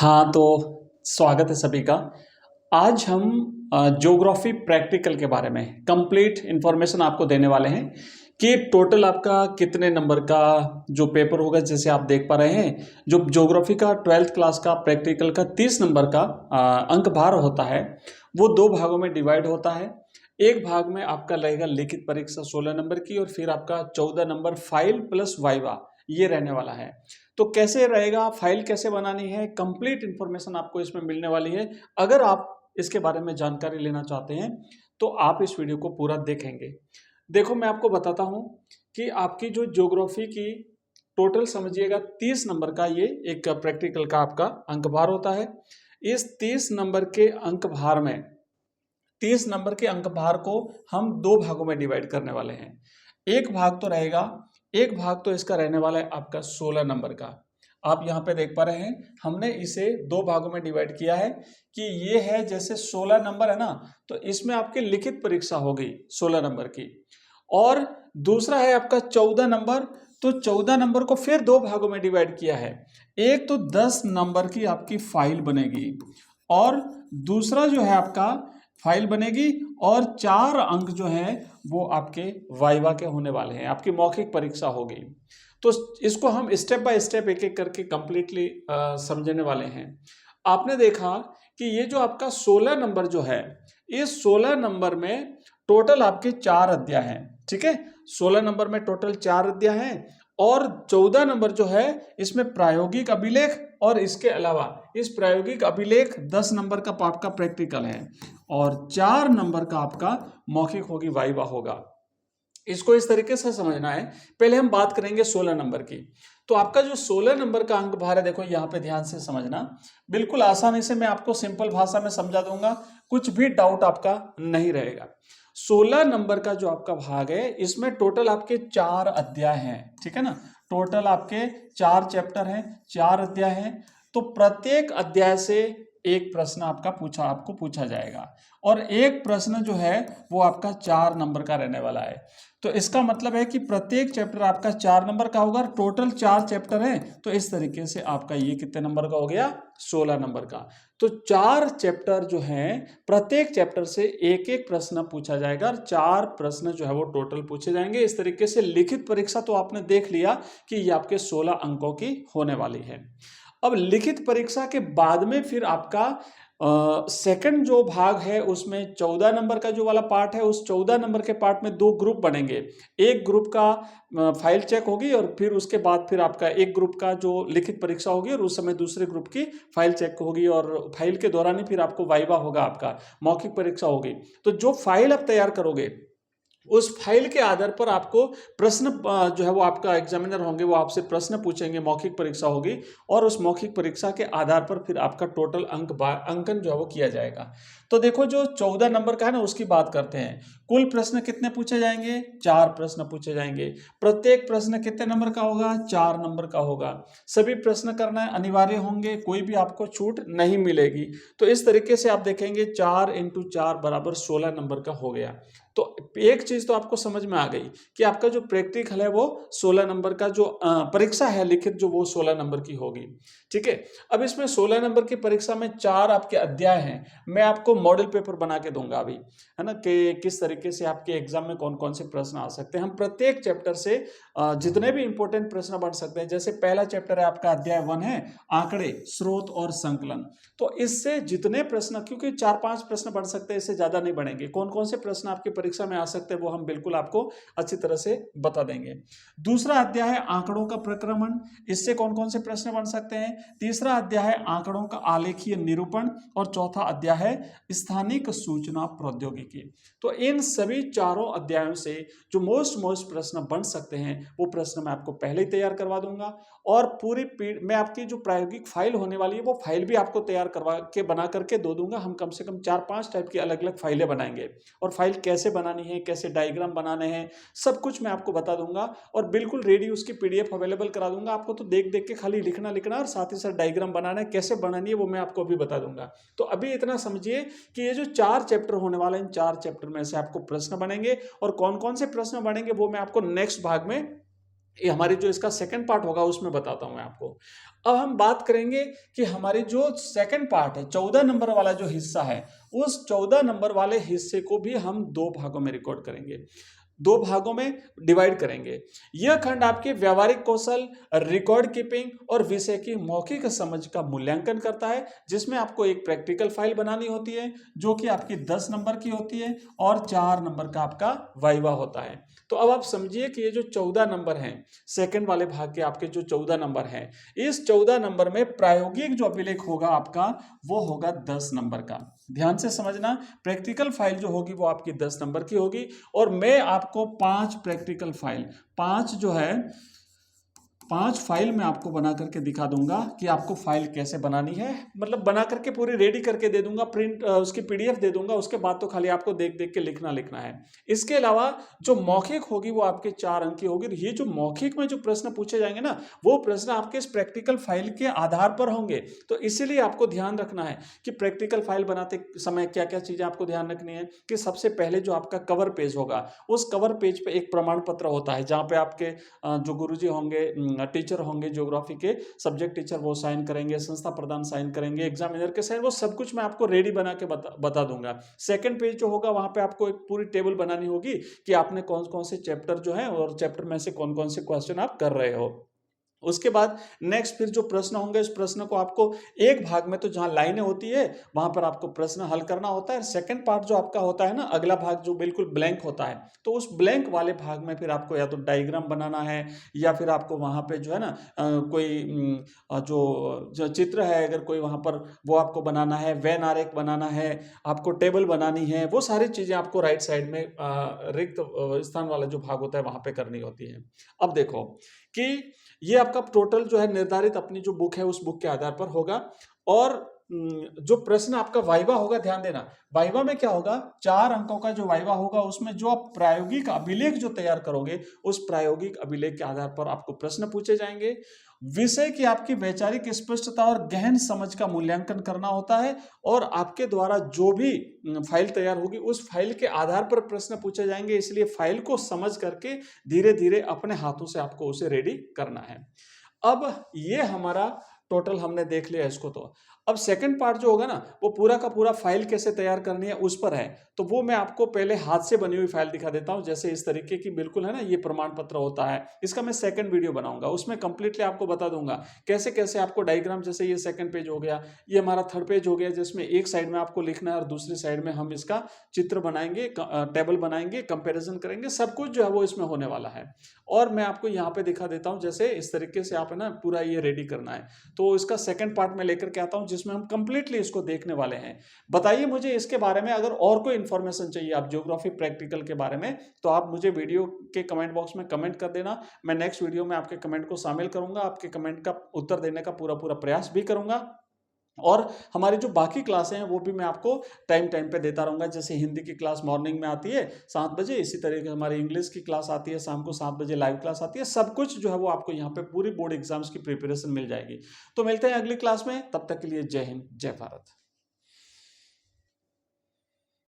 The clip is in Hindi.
हाँ, तो स्वागत है सभी का। आज हम ज्योग्राफी प्रैक्टिकल के बारे में कंप्लीट इन्फॉर्मेशन आपको देने वाले हैं कि टोटल आपका कितने नंबर का जो पेपर होगा। जैसे आप देख पा रहे हैं, जो ज्योग्राफी का 12th क्लास का प्रैक्टिकल का 30 नंबर का अंक भार होता है, वो दो भागों में डिवाइड होता है। एक भाग में आपका रहेगा लिखित परीक्षा 16 नंबर की, और फिर आपका 14 नंबर फाइल प्लस वाइवा ये रहने वाला है। तो कैसे रहेगा, फाइल कैसे बनानी है, कंप्लीट इंफॉर्मेशन आपको इसमें मिलने वाली है। अगर आप इसके बारे में जानकारी लेना चाहते हैं तो आप इस वीडियो को पूरा देखेंगे। देखो, मैं आपको बताता हूं कि आपकी जो ज्योग्राफी की टोटल समझिएगा 30 नंबर का ये एक प्रैक्टिकल का आपका अंक भार होता है। इस 30 नंबर के अंक भार में 30 नंबर के अंक भार को हम दो भागों में डिवाइड करने वाले हैं। एक भाग तो रहेगा, एक भाग तो इसका रहने वाला है आपका 16 नंबर का। आप यहाँ पे देख पा रहे हैं, हमने इसे दो भागों में डिवाइड किया है कि ये है जैसे 16 नंबर है ना, तो इसमें आपकी लिखित परीक्षा होगी 16 नंबर की। और दूसरा है आपका 14 नंबर, तो 14 नंबर को फिर दो भागों में डिवाइड किया है। एक तो 10 नंबर की आपकी फाइल बनेगी, और दूसरा जो है आपका फाइल बनेगी, और 4 अंक जो हैं वो आपके वाइवा के होने वाले हैं, आपकी मौखिक परीक्षा होगी। तो इसको हम स्टेप बाय स्टेप एक एक करके कंप्लीटली समझने वाले हैं। आपने देखा कि ये जो आपका 16 नंबर जो है, इस 16 नंबर में टोटल आपके 4 अध्याय हैं। ठीक है, 16 नंबर में टोटल 4 अध्याय हैं, और 14 नंबर जो है इसमें प्रायोगिक अभिलेख, और इसके अलावा इस प्रायोगिक अभिलेख 10 नंबर का आपका प्रैक्टिकल है, और 4 नंबर का आपका मौखिक होगी, वाइवा होगा। इसको इस तरीके से समझना है। पहले हम बात करेंगे 16 नंबर की। तो आपका जो 16 नंबर का अंक भार है, देखो यहाँ पे ध्यान से समझना, बिल्कुल आसानी से मैं आपको सिंपल भाषा में समझा दूंगा, कुछ भी डाउट आपका नहीं रहेगा। 16 नंबर का जो आपका भाग है, इसमें टोटल आपके 4 अध्याय हैं। ठीक है ना, टोटल आपके 4 चैप्टर हैं, 4 अध्याय हैं। तो प्रत्येक अध्याय से एक प्रश्न आपको पूछा जाएगा, और एक प्रश्न जो है वो आपका 4 नंबर का रहने वाला है। तो इसका मतलब है कि प्रत्येक चैप्टर आपका 4 नंबर का होगा, टोटल 4 चैप्टर हैं। तो इस तरीके से आपका ये कितने नंबर का हो गया, 16 नंबर का। तो 4 चैप्टर जो हैं, प्रत्येक चैप्टर से एक एक प्रश्न पूछा जाएगा, और 4 प्रश्न जो है वो टोटल पूछे जाएंगे। इस तरीके से लिखित परीक्षा तो आपने देख लिया कि ये आपके 16 अंकों की होने वाली है। अब लिखित परीक्षा के बाद में फिर आपका सेकंड जो भाग है, उसमें 14 नंबर का जो वाला पार्ट है, उस 14 नंबर के पार्ट में दो ग्रुप बनेंगे। एक ग्रुप का फाइल चेक होगी, और फिर उसके बाद फिर आपका एक ग्रुप का जो लिखित परीक्षा होगी, और उस समय दूसरे ग्रुप की फाइल चेक होगी, और फाइल के दौरान ही फिर आपको वाइवा होगा, आपका मौखिक परीक्षा होगी। तो जो फाइल आप तैयार करोगे, उस फाइल के आधार पर आपको प्रश्न जो है वो आपका एग्जामिनर होंगे, वो आपसे प्रश्न पूछेंगे, मौखिक परीक्षा होगी, और उस मौखिक परीक्षा के आधार पर फिर आपका टोटल अंकन जो है वो किया जाएगा। तो देखो, जो 14 नंबर का है ना, उसकी बात करते हैं। कुल प्रश्न कितने पूछे जाएंगे, 4 प्रश्न पूछे जाएंगे। प्रत्येक प्रश्न कितने नंबर का होगा, 4 नंबर का होगा। सभी प्रश्न करना अनिवार्य होंगे, कोई भी आपको छूट नहीं मिलेगी। तो इस तरीके से आप देखेंगे 4 × 4 बराबर 16 नंबर का हो गया। तो एक चीज तो आपको समझ में आ गई कि आपका जो प्रैक्टिकल है वो 16 नंबर का, जो परीक्षा है लिखित जो, वो 16 नंबर की होगी। ठीक है, अब इसमें 16 नंबर की परीक्षा में 4 आपके अध्याय हैं। मैं आपको मॉडल पेपर बना के दूंगा अभी, है ना, कि किस तरीके से आपके एग्जाम में कौन कौन से प्रश्न आ सकते हैं। हम प्रत्येक चैप्टर से जितने भी इंपॉर्टेंट प्रश्न बन सकते हैं। जैसे पहला चैप्टर है आपका, अध्याय 1 है आंकड़े, स्रोत और संकलन। तो इससे जितने प्रश्न, क्योंकि 4-5 प्रश्न बढ़ सकते हैं, इससे ज्यादा नहीं बढ़ेंगे। कौन कौन से प्रश्न आपकी परीक्षा में आ सकते हैं वो हम बिल्कुल आपको अच्छी तरह से बता देंगे। दूसरा अध्याय है आंकड़ों का प्रक्रमण, इससे कौन कौन से प्रश्न बन सकते हैं। तीसरा अध्याय है आंकड़ों का आलेखीय निरूपण, और चौथा अध्याय है स्थानिक सूचना प्रौद्योगिकी। तो इन सभी चारों अध्यायों से जो मोस्ट प्रश्न बन सकते हैं, वो प्रश्न मैं आपको पहले ही तैयार करवा दूंगा, और पूरी मैं आपकी जो प्रायोगिक फाइल होने वाली है, वो फाइल भी आपको तैयार करवा के बना करके दे दूंगा। हम कम से कम 4-5 टाइप की अलग अलग फाइलें बनाएंगे, और फाइल कैसे बनानी है, कैसे डायग्राम बनाने हैं, सब कुछ मैं आपको बता दूंगा, और बिल्कुल रेडी उसकी पीडीएफ अवेलेबल करा दूंगा आपको। तो देख देख के खाली लिखना और साथ ही साथ डायग्राम बनाना है, कैसे बनानी है वो मैं आपको अभी बता दूंगा। तो अभी इतना समझिए कि ये जो 4 चैप्टर होने वाले हैं, इन 4 चैप्टर में से आपको प्रश्न बनेंगे, और कौन कौन से प्रश्न बनेंगे वो मैं आपको नेक्स्ट भाग में ये हमारी जो इसका सेकंड पार्ट होगा उसमें बताता हूं मैं आपको। अब हम बात करेंगे कि हमारी जो सेकंड पार्ट है 14 नंबर वाला जो हिस्सा है, उस 14 नंबर वाले हिस्से को भी हम दो भागों में रिकॉर्ड करेंगे, दो भागों में डिवाइड करेंगे। यह खंड आपके व्यावहारिक कौशल, रिकॉर्ड कीपिंग और विषय की मौखिक समझ का मूल्यांकन करता है, जिसमें आपको एक प्रैक्टिकल फाइल बनानी होती है जो कि आपकी 10 नंबर की होती है और 4 नंबर का आपका वाइवा होता है। तो अब आप समझिए कि ये जो 14 नंबर हैं, सेकंड वाले भाग के आपके जो 14 नंबर हैं, इस 14 नंबर में प्रायोगिक जो अभिलेख होगा आपका, वो होगा 10 नंबर का। ध्यान से समझना, प्रैक्टिकल फाइल जो होगी वो आपकी 10 नंबर की होगी और मैं आपको 5 प्रैक्टिकल फाइल, 5 जो है 5 फाइल मैं आपको बना करके दिखा दूंगा कि आपको फाइल कैसे बनानी है, मतलब बना करके पूरी रेडी करके दे दूंगा, प्रिंट उसकी पीडीएफ दे दूंगा। उसके बाद तो खाली आपको देख देख के लिखना है। इसके अलावा जो मौखिक होगी वो आपके 4 अंक की होगी। ये जो मौखिक में जो प्रश्न पूछे जाएंगे ना, वो प्रश्न आपके इस प्रैक्टिकल फाइल के आधार पर होंगे। तो इसीलिए आपको ध्यान रखना है कि प्रैक्टिकल फाइल बनाते समय क्या क्या चीजें आपको ध्यान रखनी है कि सबसे पहले जो आपका कवर पेज होगा, उस कवर पेज पे एक प्रमाण पत्र होता है जहां पे आपके जो गुरुजी होंगे, टीचर होंगे ज्योग्राफी के, सब्जेक्ट टीचर, वो साइन करेंगे, संस्था प्रधान साइन करेंगे, एग्जामिनर के साइन, वो सब कुछ मैं आपको रेडी बना के बता दूंगा। सेकंड पेज जो होगा वहां पे आपको एक पूरी टेबल बनानी होगी कि आपने कौन कौन से चैप्टर जो है और चैप्टर में से कौन कौन से क्वेश्चन आप कर रहे हो। उसके बाद नेक्स्ट फिर जो प्रश्न होंगे, इस प्रश्न को आपको एक भाग में तो जहां लाइनें होती है वहां पर आपको प्रश्न हल करना होता है। सेकंड पार्ट जो आपका होता है ना, अगला भाग जो बिल्कुल ब्लैंक होता है, तो उस ब्लैंक वाले भाग में फिर आपको या तो डायग्राम बनाना है या फिर आपको वहां पे जो है ना कोई जो चित्र है अगर कोई वहां पर, वो आपको बनाना है, वैन आरेख बनाना है, आपको टेबल बनानी है, वो सारी चीजें आपको राइट साइड में रिक्त स्थान वाला जो भाग होता है वहां पे करनी होती है। अब देखो कि ये आपका टोटल जो है निर्धारित अपनी जो बुक है उस बुक के आधार पर होगा। और जो प्रश्न आपका वाइवा होगा, ध्यान देना, वाइवा में क्या होगा, 4 अंकों का जो वाइवा होगा उसमें जो आप प्रायोगिक अभिलेख जो तैयार करोगे, उस प्रायोगिक अभिलेख के आधार पर आपको प्रश्न पूछे जाएंगे। विषय की आपकी वैचारिक स्पष्टता और गहन समझ का मूल्यांकन करना होता है और आपके द्वारा जो भी फाइल तैयार होगी उस फाइल के आधार पर प्रश्न पूछे जाएंगे। इसलिए फाइल को समझ करके धीरे धीरे अपने हाथों से आपको उसे रेडी करना है। अब ये हमारा टोटल हमने देख लिया इसको। तो अब सेकंड पार्ट जो होगा ना, वो पूरा का पूरा फाइल कैसे तैयार करनी है उस पर है। तो वो मैं आपको पहले हाथ से बनी हुई फाइल दिखा देता हूं, जैसे इस तरीके की बिल्कुल है ना, ये प्रमाण पत्र होता है। इसका मैं सेकंड वीडियो बनाऊंगा, उसमें कंप्लीटली आपको बता दूंगा कैसे कैसे आपको डायग्राम, जैसे ये सेकंड पेज हो गया, ये हमारा थर्ड पेज हो गया, जिसमें एक साइड में आपको लिखना है और दूसरी साइड में हम इसका चित्र बनाएंगे, टेबल बनाएंगे, कंपेरिजन करेंगे, सब कुछ जो है वो इसमें होने वाला है। और मैं आपको यहाँ पे दिखा देता हूँ, जैसे इस तरीके से आप है ना पूरा ये रेडी करना है। तो इसका सेकंड पार्ट में लेकर के आता हूं जिसमें हम कंप्लीटली इसको देखने वाले हैं। बताइए मुझे इसके बारे में, अगर और कोई इंफॉर्मेशन चाहिए आप ज्योग्राफी प्रैक्टिकल के बारे में, तो आप मुझे वीडियो के कमेंट बॉक्स में कमेंट कर देना। मैं नेक्स्ट वीडियो में आपके कमेंट को शामिल करूंगा, आपके कमेंट का उत्तर देने का पूरा पूरा प्रयास भी करूंगा। और हमारी जो बाकी क्लासें हैं वो भी मैं आपको टाइम टाइम पे देता रहूंगा। जैसे हिंदी की क्लास मॉर्निंग में आती है 7 बजे, इसी तरीके हमारी इंग्लिश की क्लास आती है शाम को 7 बजे, लाइव क्लास आती है। सब कुछ जो है वो आपको यहाँ पे पूरी बोर्ड एग्जाम्स की प्रिपरेशन मिल जाएगी। तो मिलते हैं अगली क्लास में, तब तक के लिए जय हिंद, जय भारत।